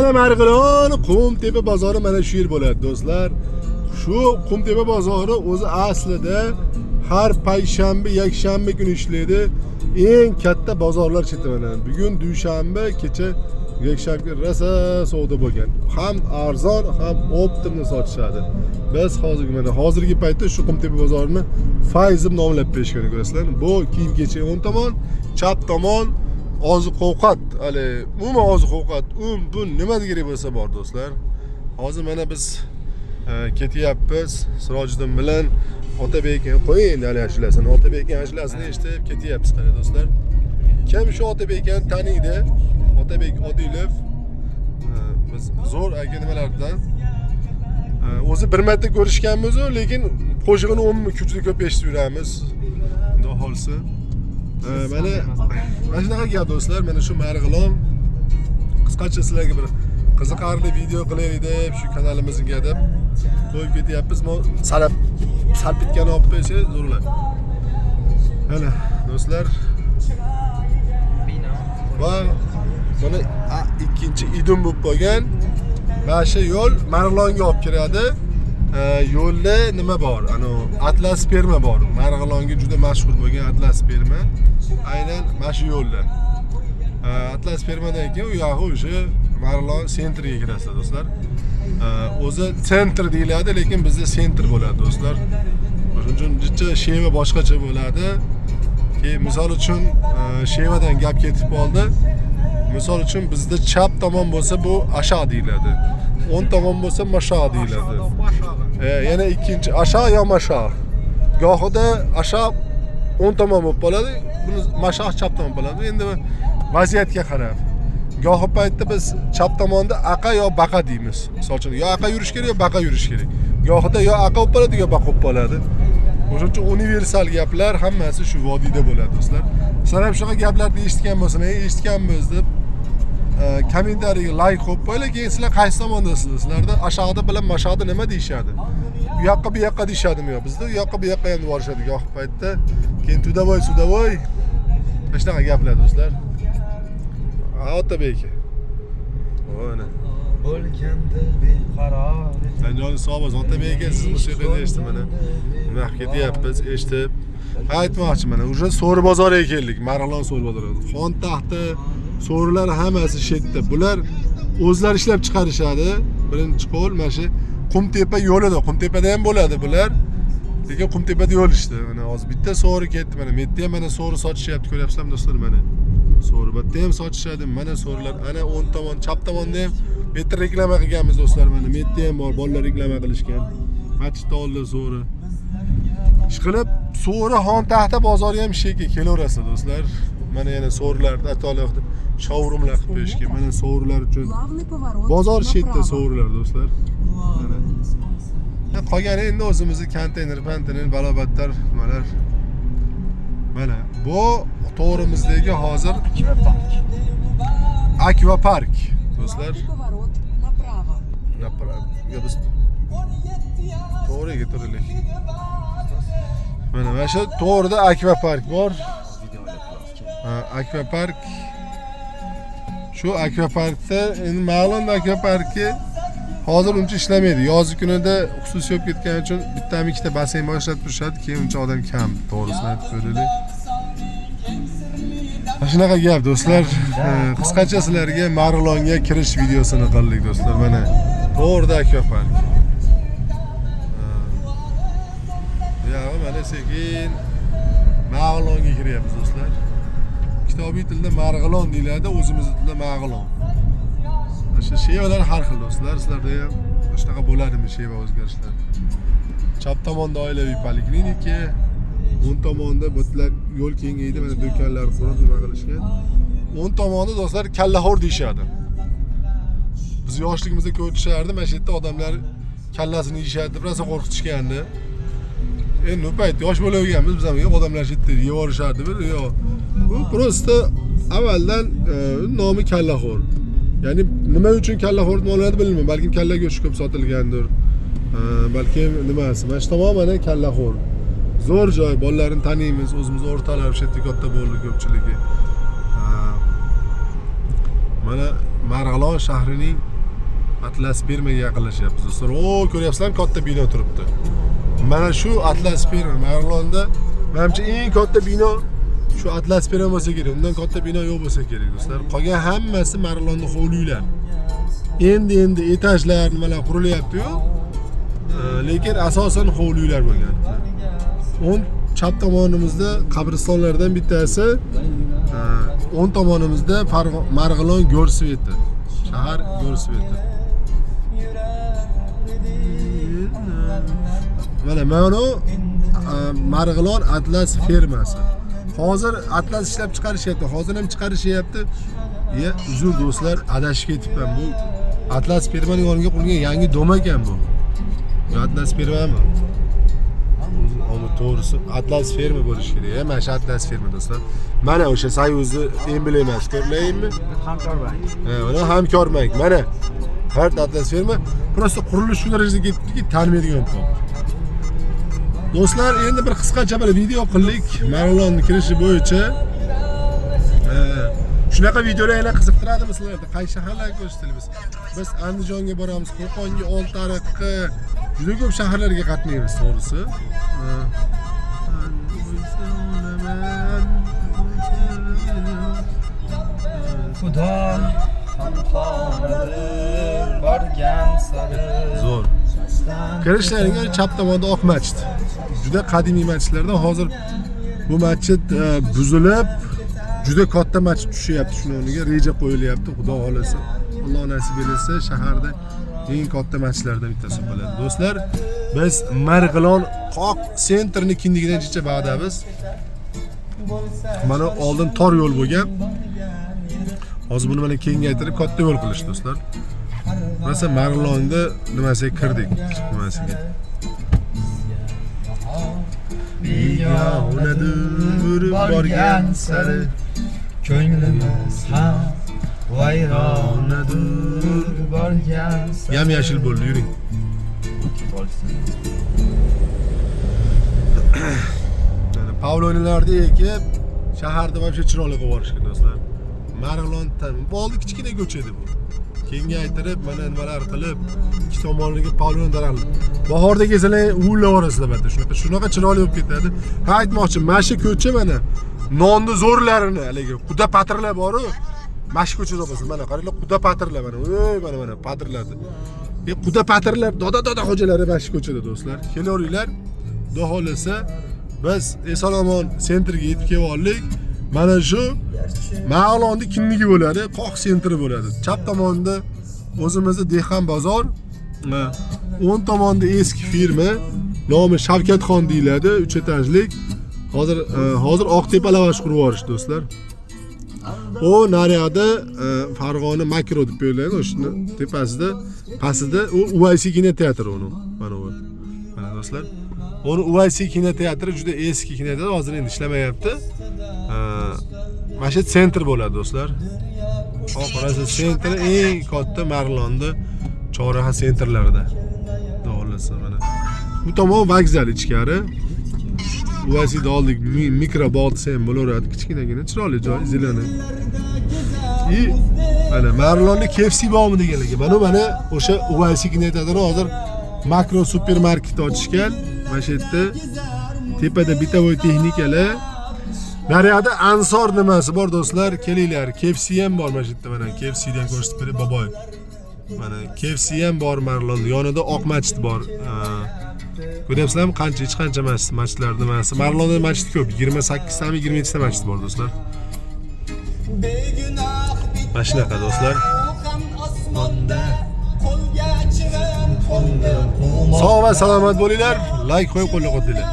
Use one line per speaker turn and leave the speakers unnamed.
Mana Marg'ilon Qumtepa bozori mana shu yer bo'ladi do'stlar. Shu Qumtepa bozori o'zi aslida har payshanba, yakshanba kuni ishlaydi. Eng katta bozorlar chetidan. Bugun dushanba, kecha yakshanba rosa savdo bo'lgan. Ham arzon, ham optimni sotishadi. Biz hozirgi paytda shu Qumtepa bozorini Fayzib nomlab berishgan ko'rasizlar. Bu kiyim-kechak o'ng tomon, chap tomon oziq-ovqat, hali umuman oziq-ovqat, bu nima kerak bo'lsa bor do'stlar. Hozir mana biz ketyapmiz Sirojiddin bilan Otabek qo'ying hali ashlasini. Otabek ashlasini eshitib ketyapmiz qani do'stlar. Kim shu Otabekni taniydi? Otabek Odilov biz zo'r aka nimalardan o'zi bir marta ko'rishganmiz, lekin qo'shig'ini 10 kuchli ko'p eshitib yuramiz. Xudo xolsa. Mana shunaqa gap do'stlar, mana shu Marg'ilon qisqacha sizlarga bir qiziqarli video qilaylik deb shu kanalimizga deb qo'yib ketyapmiz. Sal bitgan olib qo'ysa zo'rlar. Mana do'stlar. Va buni ikkinchi idum bo'lib qolgan. Mana shu yo'l Marg'ilonga olib kiradi. Yo'lda nima bor? Atlas sperma bor. Marg'ilonga juda mashhur bo'lgan Atlas sperma. Aynan mana shu yo'lda. Atlas spermadan keyin u yog'i o'sha Marg'ilon sentriga kirasiz do'stlar. O'zi sentr deyiladi, lekin bizda sentr bo'ladi do'stlar. Shuning uchun jicha sheva boshqacha bo'ladi. Keyin misol uchun shevadan gap ketib qoldi. Misol uchun bizda chap tomon bo'lsa bu asha deyiladi. O'ng tomon bo'lsa masha deyiladi. Yana ikkinchi asha yo masha. Gohida asha o'ng tomon bo'lib qoladi, buni masha chap tomon bo'ladi. Endi vaziyatga qarab. Gohi paytda biz chap tomonda aqa yo baqa deymiz. Misol uchun yo aqa yurish kerak yo baqa yurish kerak. Gohida yo aqa bo'lib qoladi yo baqa bo'lib qoladi. O'shuning uchun universal gaplar hammasi shu vodiyda bo'ladi do'stlar. Sizlar ham shunaqa gaplarni eshitgan bo'lsangiz, eshitganmiz deb kommentariyaga like qo'yib qo'yinglar. Keyin sizlar qaysi tomondasizlar? Sizlarda ashaqda bilan mashaqda nima deyishadi? Bu yoqqa bu yoqqa deyishadimi yo? Bizda u yoqqa bu yoqqa ham borishadi goh paytda. Keyin tudavoy, sudavoy. Shunaqa gaplar do'stlar. Otabek. O'na.
Bo'lganda beqaror.
Sanjoni Soboz Otabekga siz musiqani eshitdim mana. Nima ketyapmiz, eshitib. Aytmoqchi mana, o'sha So'ri bozoriga keldik. Marg'ilon So'ri bozori. Xon taxti so'rilar hammasi shetda. Bular o'zlari ishlab chiqarishadi. Birinchi qo'l mana shu Qumtepa yo'lida. Qumtepada ham bo'ladi bular. Lekin Qumtepada yo'l ishdi. Mana hozir bitta so'ri ketdi mana. Bu yerda ham mana so'ri sotishyapti, ko'ryapsizlarmi do'stlar mana. So'ri bitta ham sotishadi. Mana so'rilar ana o'ng tomon, chap tomonda ham bu yerda reklama qilganmiz do'stlar mana. Bu yerda ham bor, bolalar reklama qilishgan. Masjidda oldi so'ri. Ishqilib so'ri xon taxta bozori ham ishga kelaverasiz do'stlar. Mana yana so'rilarni atoliqda showroomlar qilib berishgan. Mana so'rilar uchun bozor shetda so'rilar do'stlar. Mana qolgani endi o'zimizni konteyner, balobatlar nimalar. Mana bu to'g'rimizdagi hozir Akvapark do'stlar. Biz to'g'riga turaylik. Mana shu to'g'rida Akvapark bor. Akvapark. Shu Akvaparkda endi ma'lum Akvaparki hozir uncha ishlamaydi. Yoz kunida xususiy bo'lib ketgani uchun bittami ikkita basseyn boshlatib turishadi, keyin uncha odam kam, to'g'risini aytib ko'raylik. Shunaqa gap do'stlar. Qisqacha sizlarga Marg'ilonga kirish videosini qildik do'stlar. Mana to'g'rida Akvapark. Mana sekin Marg'ilonga kiryapmiz do'stlar. Kitobiy tilda Marg'ilon deyiladi, o'zimiz tilda Marg'ilon. O'sha shevalar har xil do'stlar, sizlarda ham shunaqa bo'ladimi sheva o'zgarishlar. Chap tomonda oilaviy poliklinika, o'ng tomonda butlar yo'l kengaydi, mana do'konlar qurib nima qilishgan. O'ng tomonda do'stlar kallaxo'r deyshadi. Biz yoshligimizda ko'rishlardi, mana shu yerda odamlar kallasini yeyishadi deb rosa qo'rqitishgandi. Endi u payt yosh bo'laganmiz, biz ham odamlar shetda yevorishardi bir, yo'q. Bu prosta avvaldan nomi kallaxo'r. Ya'ni nima uchun kallaxo'r nomlanadi bilmayman, balki kalla go'shti ko'p sotilgandir. Balki nimasi, mana shu tomon mana kallaxo'r. Zo'r joy, bolalarni taniymiz, o'zimiz o'rtalar o'sha yerda katta bo'ldi ko'pchiligi. Mana Marg'ilon shahrining Atlas Permaga yaqinlashyapmiz do'stlar. O, ko'ryapsizlarmi, katta bino turibdi. Mana shu Atlas Perma Marg'ilonda menimcha eng katta bino shu Atlas Perma bo'lsa kerak. Undan katta bino yo'q bo'lsa kerak do'stlar. Qolgan hammasi Marg'ilonda hovlilar. Endi etajlar nimalar qurilyapti-yu. Lekin asosan hovlilar bo'lgan. O'ng chap tomonimizda qabristonlardan bittasi, o'ng tomonimizda Marg'ilon Go'rsveti. Shahar Go'rsveti. Mana Marg'ilon Atlas fermasi. Hozir Atlas ishlab chiqarishyapti. Hozir ham chiqarishyapti. Uzr do'stlar, adashib ketibman. Bu Atlas fermaning o'rniga qurilgan yangi dom ekan bu. Atlas fermami? O'zi to'g'risi Atlas ferma bo'lishi kerak. Mana shu Atlas ferma do'stlar. Mana o'sha Soyuzni emblemasi, ko'rlaymi?
Hamkorbank.
Mana hamkorbank. Mana Fard Atlas ferma prosta qurilish shu darajada ketdiki, tanmaydigan bo'ldi. Do'stlar, endi bir qisqacha bir video qildik. Marg'ilonning kirishi bo'yicha. Shunaqa videolar qiziqtiradimi sizlarni? Qaysi shaharlarga ko'rsatamiz? Biz Andijonga boramiz, Qo'qonga, Oltiariqqa, juda ko'p shaharlarga qatnaymiz, to'g'risi.
Xudo hamxonadir borgan sari.
Zo'r. Kirishlaringga chap tomonda oq masjid. Juda qadimiy masjidlardan hozir bu masjid buzilib, juda katta masjid tushyapti. Shuni o'rniga reja qo'yilyapti. Xudo xolasa, Alloh nasib etsa shaharda eng katta masjidlardan bittasi bo'ladi. Do'stlar, biz Marg'ilon qoq sentrni kindigidan va'damiz. Mana oldin tor yo'l bo'lgan. Hozir buni mana kengaytirib katta yo'l qilish do'stlar. Mana Marg'ilonda nimasiga kirdik, nimasiga. Yo'nadir borgan sari ko'nglimiz ham vayronadir borgan sari. Yam-yashil bo'ldi, yuring. Mana Pavlonilarni ekib, shaharda vobshe chiroyli qilib yuborishgan do'stlar. Marg'ilon bo'ldi, kichkina ko'cha edi bu. Kengaytirib, mana nimalar qilib, ikki tomoniga pavlon daraxtlar. Bahorda kelsalar, ular orasida bada shunaqa chiroyli bo'lib ketadi. Ha, aytmoqchi, mana shu ko'cha mana nonni zo'rlarini, haligi quda patirlar bor-ku. Mana shu ko'chada bo'lsa, mana qaranglar, quda patirlar mana. Voy, mana patirlardi. Quda patirlar, doda xo'jalari mana shu ko'chada do'stlar. Kelaveringlar. Xudo xolasa, biz eson-omon sentrga yetib kelib oldik. Mana shu Marg'ilonning kindigi bo'ladi, qoq sentri bo'ladi. Chap tomonda o'zimizda Dehqon bozor, o'ng tomonda eski firma, nomi Shavkatxon deyiladi, 3 etajlik. Hozir Oqtepa lavash qurib yuborishdi do'stlar. O naryoqda Farg'ona Makro deb qo'yilgan, o'shni tepasida, pastida u UIC kinoteatri uni. Mana bu. Mana do'stlar, uni UIC kinoteatri juda eski kinoteatr, hozir endi ishlamayapti. Mana shu sentr bo'ladi do'stlar. Oqarasi sentri eng katta Marg'ilonda chorraha sentrlarida. Xudo mana. Bu tomon vokzal ichkari. UIC'da oldik, mikro bog'da ham bo'laveradi, kichkinagina, chiroyli joy, zelena. Mana Marg'ilonda KFC bog'mi deganlarga. Mana o'sha UIC kinoteatri hozir makro supermarket ochishgan. Mana shu yerda tepada bitavoy texnikalar. Naryoqda Ansor nimasi bor do'stlar, kelinglar. KFC ham bor mana shu yerda, mana KFC dan ko'rsatib bering, boboy. Mana KFC ham bor Marg'ilonda, yonida oq masjid bor. Ko'ryapsizlarmi, hech qancha masjidlar nimasi. Marg'ilonda masjid ko'p, 28 tami 27 ta masjid bor do'stlar. Mana shunaqa do'stlar. Sog' va salomat bo'linglar. Like qo'yib qo'llab qo'yinglar.